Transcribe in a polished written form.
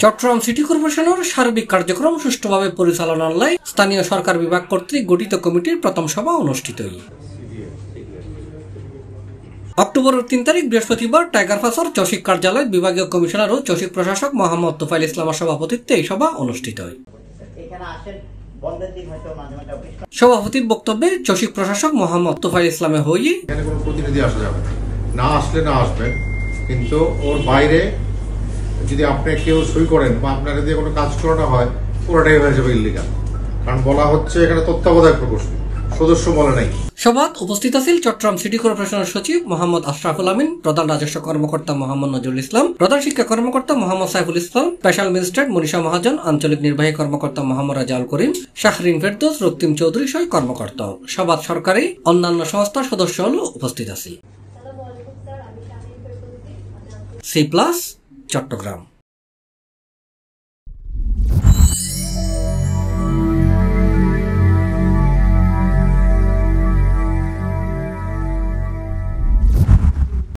Chittagong city কর্পোরেশনের সার্বিক কার্যক্রম সুষ্ঠুভাবে পরিচালনার লাই স্থানীয় সরকার বিভাগ কর্তৃক গঠিত কমিটির প্রথম সভা অনুষ্ঠিত হয়। অক্টোবরের ৩ তারিখ বৃহস্পতিবার টাইগার পাসর চসিক কার্যালয় বিভাগীয় কমিশনার ও চসিক প্রশাসক মোহাম্মদ তোফায়েল ইসলামের সভাপতিত্বে এই সভা অনুষ্ঠিত হয়। সভাপতির বক্তব্যে চসিক প্রশাসক মোহাম্মদ তোফায়েল ইসলামে হয়ে এখানে কোনো প্রতিনিধি আসা যাবে না, আসলে না আসবেন, কিন্তু ওর বাইরে যদি আপনি কেউ সই করেন বা আপনার যদি কোনো কাজ করানো হয় পুরোটাই হয়ে যাবে ইল্লিগাল, কারণ বলা হচ্ছে এখানে তত্ত্বাবধায়ক প্রকোষ্ঠ সদস্য বলে নাই। সভায় উপস্থিত আছেন চট্টগ্রাম সিটি কর্পোরেশনের সচিব মোহাম্মদ আশরাফুল আমিন, প্রধান রাজস্ব কর্মকর্তা মোহাম্মদ নজরুল ইসলাম, প্রধান শিক্ষা কর্মকর্তা মোহাম্মদ সাইফুল ইসলাম, স্পেশাল ম্যাজিস্ট্রেট মনীষা মহাজন, আঞ্চলিক নির্বাহী কর্মকর্তা মোহাম্মদ রাজাউল করিম, শাহরিন ফেরদৌস, রক্তিম চৌধুরী সহ কর্মকর্তা। সভায় সরকারি অন্যান্য সংস্থার সদস্য উপস্থিত আছে। C+ চট্টগ্রাম।